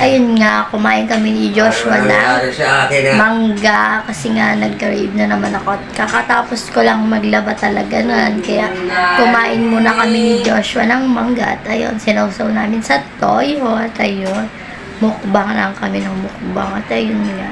ayun nga, kumain kami ni Joshua na mangga kasi nga nag-crave na naman ako. Kakatapos ko lang maglaba talaga nun. Kaya kumain muna kami ni Joshua ng mangga. At ayun, sinawsaw namin sa toyo. At ayun, mukbang lang kami ng mukbang. At ayun nga.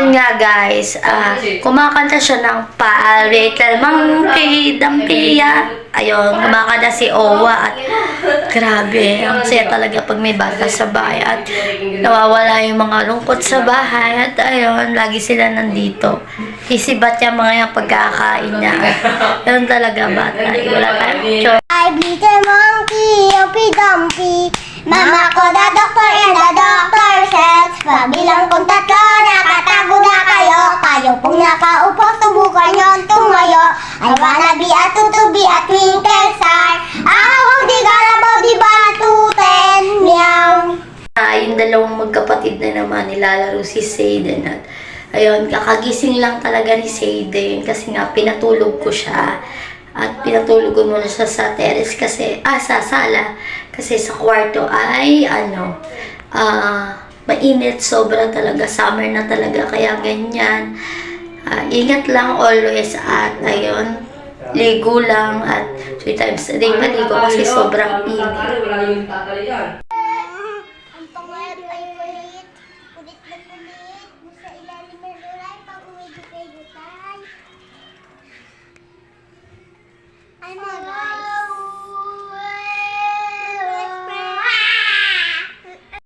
Nga guys, kumakanta siya ng Pa Little Monkey Dampiya. Ayun, kumakanta si Owa at grabe, ang saya talaga pag may bata sa bahay at nawawala yung mga lungkot sa bahay at ayun, lagi sila nandito. Isibat yung mga yung pagkakain niya. Ayun talaga bata, wala tayong choice. I beat a monkey, Opie Dumpy. Mama ko the doctor and the doctor says, pabilang kong tatlo, nakatago na kayo. Kayo pong nakaupo, subukan nyo tumayo. I wanna be a tutubi at twinkle star. Di galabaw, di batuten, meow. Yung dalawang magkapatid na naman, nilalaro si Zayden at ayun, kakagising lang talaga ni Zayden kasi nga pinatulog ko siya. At pinatulog ko muna siya sa terrace kasi, sa sala. Kasi sa kwarto ay, mainit. Sobra talaga. Summer na talaga. Kaya ganyan. Ingat lang always. At ayun, ligo lang. At 3 times a day maligo kasi sobrang init. Ang pangalan ay kulit. Kulit na kulit. Sa ilalim ng lulay, pag-uwi-gupay-gupay. Ay mga guys.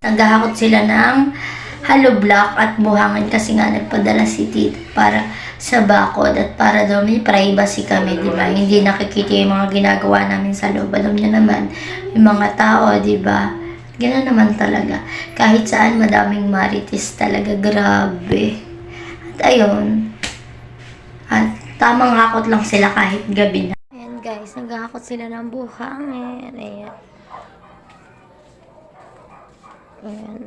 Naghahakot sila ng hollow block at buhangin kasi nga nagpadala si Tita para sa bakod at para daw may privacy kami, di ba? Hindi nakikita yung mga ginagawa namin sa loob. Alam niyo naman, yung mga tao, di ba? Gano'n naman talaga. Kahit saan, madaming marites talaga. Grabe. At ayun. At tamang hakot lang sila kahit gabi na. Ayan guys, naghahakot sila ng buhangin. Ayan. Ayan.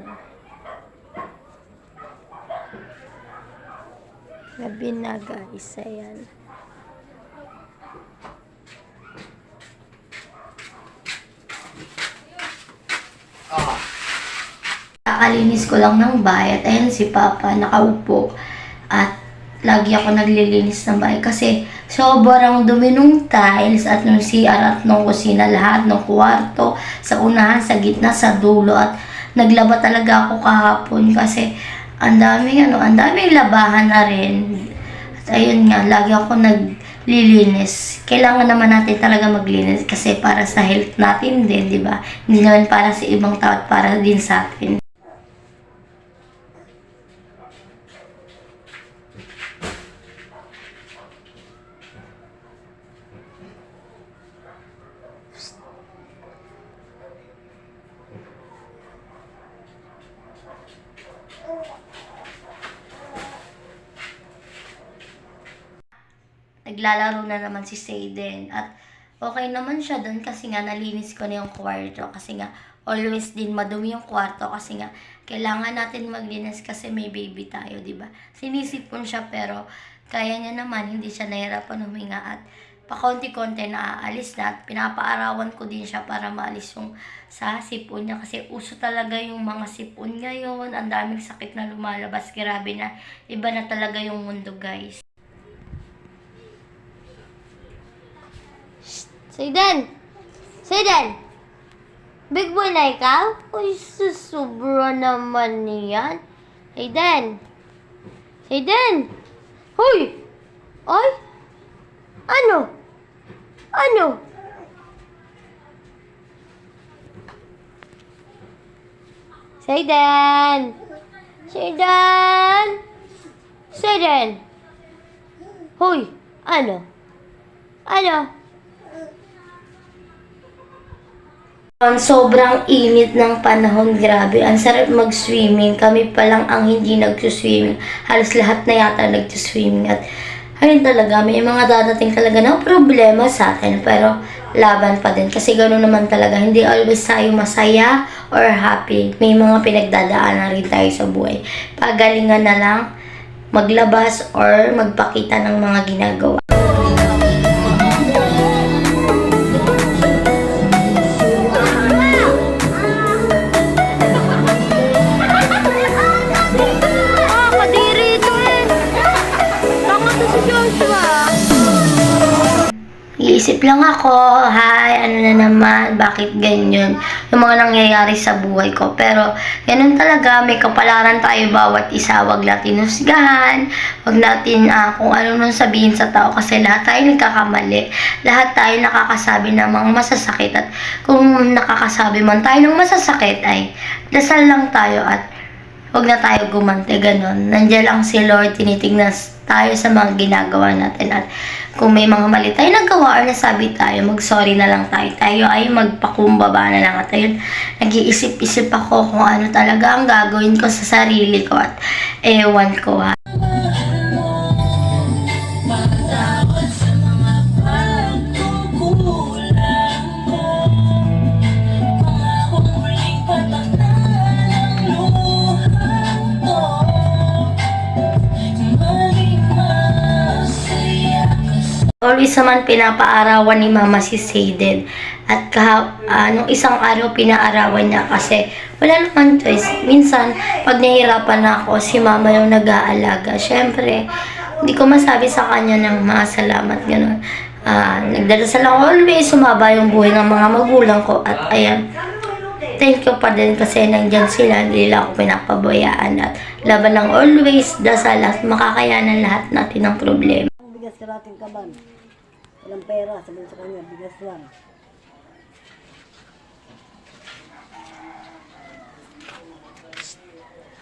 Gabi na guys. Ayan. Kakalinis ko lang ng bahay at ayan si Papa nakaupo at lagi ako naglilinis ng bahay kasi sobrang dumi nung tiles at nung CR at nung kusina, lahat ng kwarto, sa unahan, sa gitna, sa dulo at naglaba talaga ako kahapon kasi ang daming labahan na rin. At ayun nga, lagi ako naglilinis. Kailangan naman natin talaga maglinis kasi para sa health natin din, di ba? Hindi naman para sa ibang tao at para din sa atin. Naglalaro na naman si Zayden at okay naman siya doon kasi nga nalinis ko na yung kwarto kasi nga always din madumi yung kwarto kasi nga kailangan natin maglinis kasi may baby tayo, di ba? Sinisipon siya pero kaya niya naman, hindi siya nahirapan huminga at pakonti-konti naaalis na at pinapaarawan ko din siya para maalis yung sa sipon niya kasi uso talaga yung mga sipon ngayon. Ang daming sakit na lumalabas. Grabe na. Iba na talaga yung mundo, guys. Sayden! Sayden! Big boy na ikaw? Uy, susubra naman niyan. Sayden! Sayden! Hoy! Ay! Ano? Ano? Sayden! Sayden! Sayden! Hoy! Ano? Ano? Sobrang init ng panahon, grabe. Ang sarap mag-swimming. Kami pa lang ang hindi nag-swimming. Halos lahat na yata nag-swimming. At ayun talaga, may mga dadating talaga ng problema sa atin. Pero laban pa din. Kasi gano'n naman talaga. Hindi always tayo masaya or happy. May mga pinagdadaanan rin tayo sa buhay. Pagalingan na lang maglabas or magpakita ng mga ginagawa. Iisip lang ako, hi, ano na naman, bakit ganyan, yung mga nangyayari sa buhay ko. Pero, ganun talaga, may kapalaran tayo bawat isa, wag natin husgahan, wag natin kung ano nung sabihin sa tao, kasi lahat tayo nagkakamali, lahat tayo nakakasabi ng mga masasakit, at kung nakakasabi man tayo ng masasakit, ay dasal lang tayo at wag na tayo gumante, ganun. Nandiyan lang si Lord, tinitignan tayo sa mga ginagawa natin at kung may mga mali tayo nagawa or nasabi tayo, mag-sorry na lang tayo. Tayo ay magpakumbaba na lang at ayun, nag-iisip-isip ako kung ano talaga ang gagawin ko sa sarili ko at ewan ko ha. Always naman pinapaarawan ni Mama si Sayden. At nung isang araw pinaarawan niya kasi wala naman choice. Minsan, pag nahihirapan na ako, si Mama yung nag-aalaga. Siyempre, hindi ko masabi sa kanya ng mga salamat, gano'n. Nagdadasal ako always, sumaba yung buhay ng mga magulang ko. At ayan, thank you pa din kasi nandyan sila, hindi nila ako pinapabayaan. At laban lang always, dasal at makakayanan lahat natin ng problema. Bigas ka natin kaban. Walang pera, sabihin sa kanya, bigas lang.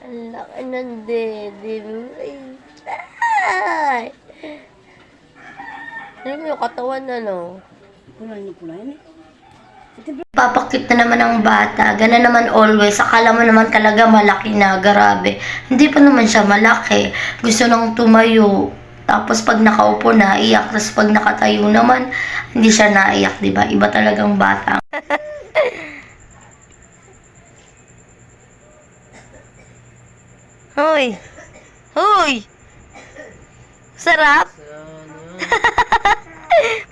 Ang laki ng dede mo. Ay! Ano mo yung katawan na, no? Pulahin na pulahin. Papakit na naman ang bata. Gana naman always. Akala mo naman talaga malaki na. Grabe. Hindi pa naman siya malaki. Gusto nang tumayo. Tapos pag nakaupo na, iyak. Tapos pag nakatayo naman, hindi siya naiyak, diba? Iba talagang bata. Hoy! Hoy! Sarap?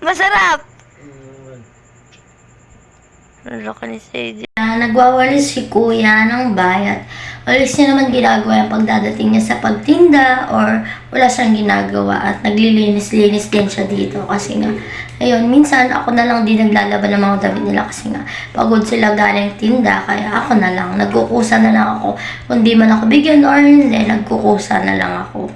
Masarap! Ano ka ni Sadie? Nagwawalis si kuya ng bayat. Alis niya naman ginagawa yung pagdadating niya sa pagtinda or wala siyang ginagawa at naglilinis-linis din siya dito kasi nga, ayun, minsan ako na lang din naglalaban ng mga damit nila kasi nga pagod sila galing tinda kaya ako na lang, nagkukusa na lang ako. Kung di man ako bigyan or hindi, nagkukusa na lang ako.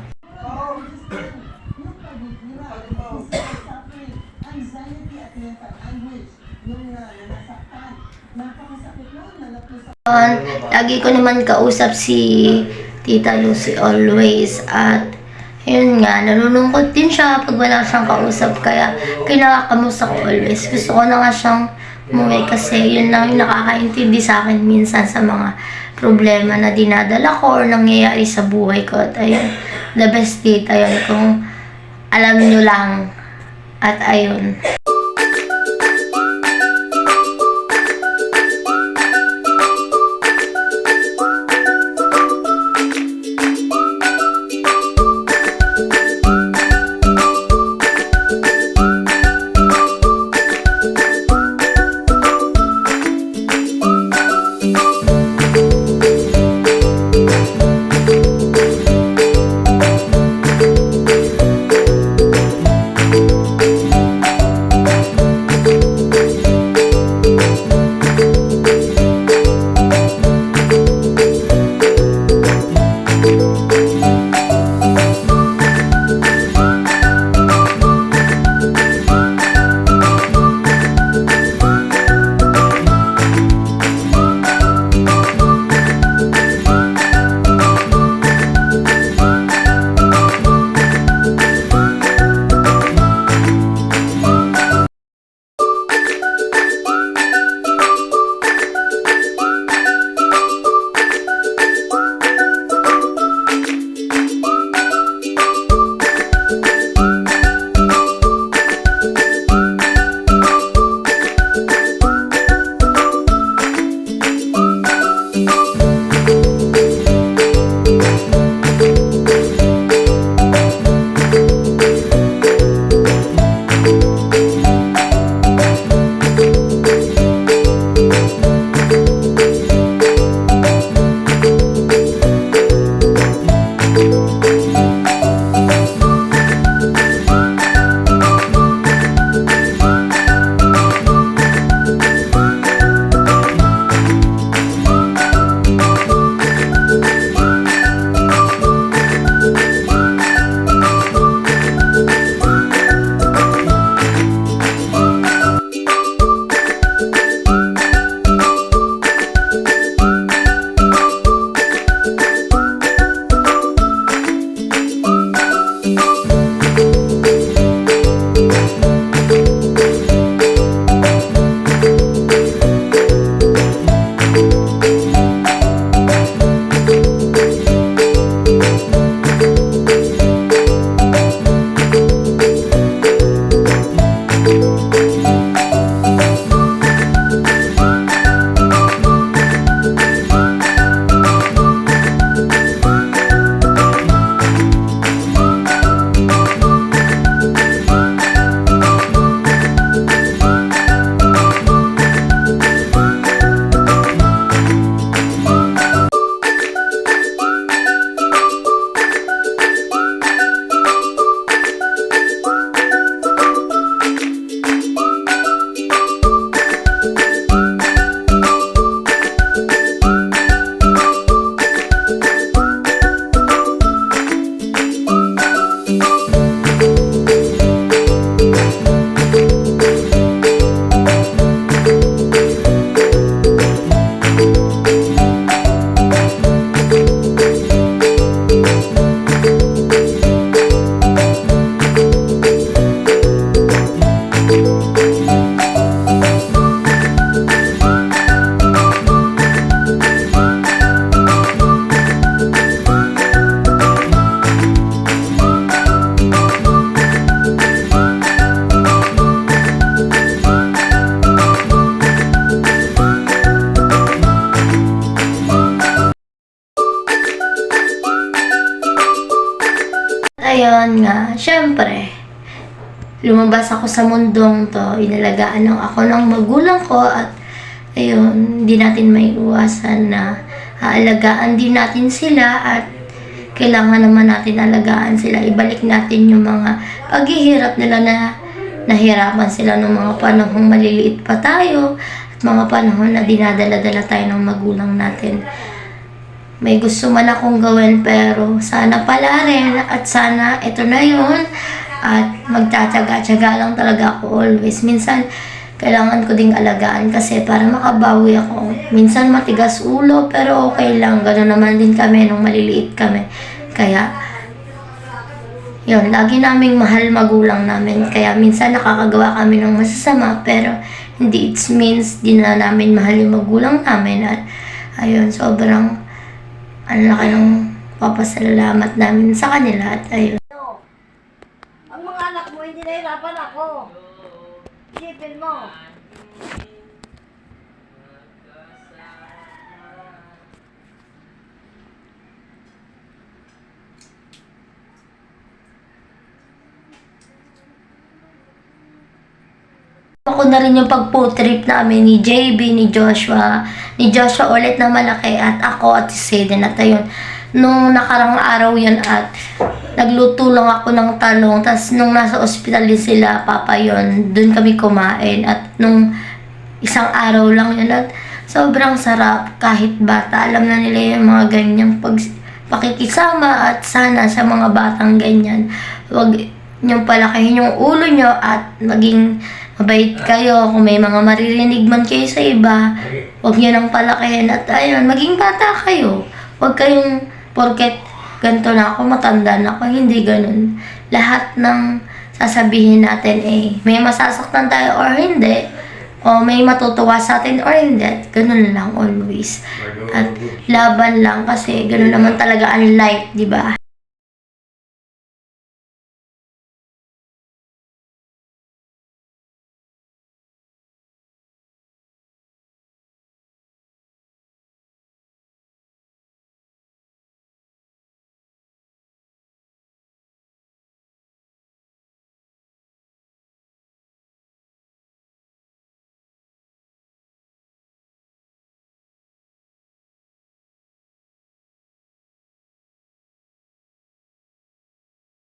Lagi ko naman kausap si Tita Lucy always at yun nga, nalulungkot din siya pag wala siyang kausap kaya kinakamusta ko always. Gusto ko na nga siyang umuwi kasi yun lang yung nakakaintindi sa akin minsan sa mga problema na dinadala ko or nangyayari sa buhay ko. At ayun, the best tita yun kung alam nyo lang. At ayun. ayun nga, syempre, lumabas ako sa mundong to, inalagaan lang ako ng magulang ko at ayun, hindi natin may iwasan na aalagaan din natin sila at kailangan naman natin alagaan sila. Ibalik natin yung mga paghihirap nila na nahirapan sila ng mga panahong maliliit pa tayo at mga panahon na dinadala-dala tayo ng magulang natin. May gusto man akong gawin pero sana pala rin at sana ito na yun at magtatyaga-tyaga lang talaga ako always. Minsan kailangan ko ding alagaan kasi para makabawi ako. Minsan matigas ulo pero okay lang. Gano'n naman din kami nung maliliit kami. Kaya yun, lagi naming mahal magulang namin. Kaya minsan nakakagawa kami ng masasama pero hindi it means di na namin mahal yung magulang namin. At ayun, sobrang ang laki ng papasalamat namin sa kanila at ayun. Ang mga anak mo, hindi nahirapan ako. Isipin mo. Ako na rin yung pag-po-trip namin ni JB, ni Joshua ulit na malaki at ako at si Seden at ayun. Nung nakarang araw yun at nagluto lang ako ng talong tas nung nasa ospital din sila, papa yun, dun kami kumain at nung isang araw lang yun at sobrang sarap kahit bata. Alam na nila yung mga ganyang pakikisama at sana sa mga batang ganyan. Huwag niyong palakihin yung ulo nyo at maging mabait kayo. Kung may mga maririnig man kayo sa iba, huwag nyo nang palakihin at ayun, maging bata kayo. Huwag kayong porket ganito na ako, matanda na ako, hindi ganun. Lahat ng sasabihin natin may masasaktan tayo or hindi, o may matutuwa sa atin or hindi, ganun lang always. At laban lang kasi ganun naman talaga ang life, di ba?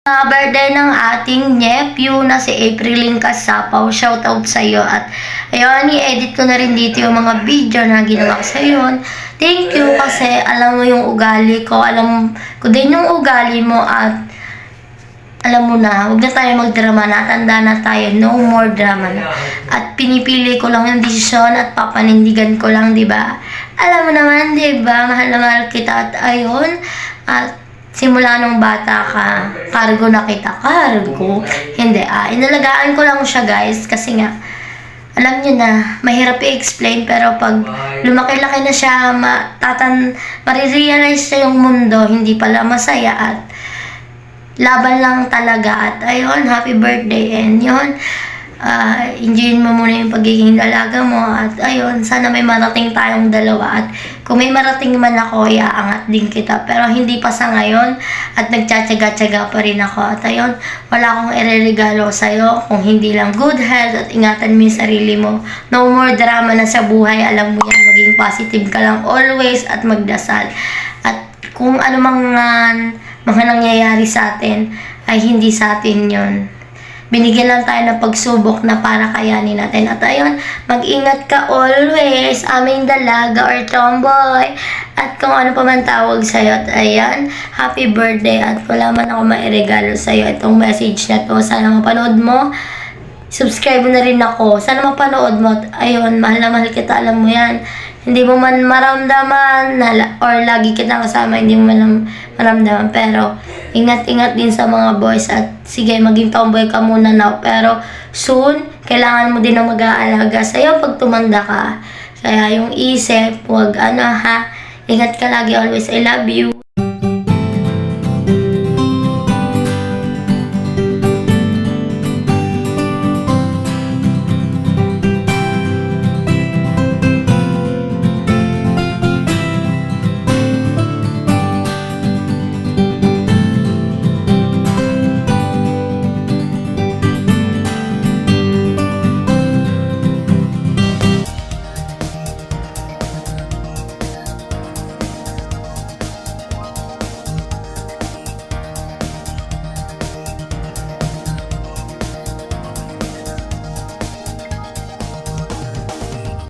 Birthday ng ating nephew na si Aprilin Kasapaw. Shoutout sa iyo. At ayun, i-edit ko na rin dito yung mga video na ginawa ko sa iyo. Thank you kasi alam mo yung ugali ko. Alam ko din yung ugali mo at alam mo na, huwag na tayo magdrama na. Tanda na tayo. No more drama na. At pinipili ko lang yung desisyon at papanindigan ko lang, di ba? Alam mo naman, di ba? Mahal na mahal kita at ayun. At simula nung bata ka, cargo na kita. Cargo? Hindi, inalagaan ko lang siya guys kasi nga, alam nyo na, mahirap i-explain pero pag lumaki-laki na siya, marirealize na yung mundo, hindi pala masaya at laban lang talaga at ayun, happy birthday and yun, enjoyin mo muna yung pagiging dalaga mo at ayun, sana may marating tayong dalawa at kung may marating man ako, iaangat din kita pero hindi pa sa ngayon at nagtsatsaga-tsaga pa rin ako at ayun, wala akong ireregalo sa'yo kung hindi lang good health at ingatan mo yung sarili mo. No more drama na sa buhay, alam mo yan, maging positive ka lang always at magdasal at kung ano mga nangyayari sa atin ay hindi sa atin yun. Binigyan lang tayo ng pagsubok na para kayanin natin. At ayun, mag-ingat ka always, aming dalaga or tomboy. At kung ano pa man tawag sa'yo. At ayan, happy birthday. At wala man ako mairegalo sa'yo. Itong message na to, sana mapanood mo. Subscribe mo na rin ako. Sana mapanood mo. At ayun, mahal na mahal kita, alam mo yan. Hindi mo man maramdaman or lagi kitang kasama, hindi mo man maramdaman. Pero ingat-ingat din sa mga boys at sige, maging tomboy ka muna now. Pero soon, kailangan mo din na mag-aalaga sa'yo pag tumanda ka. Kaya yung isip, huwag ingat ka lagi always. I love you.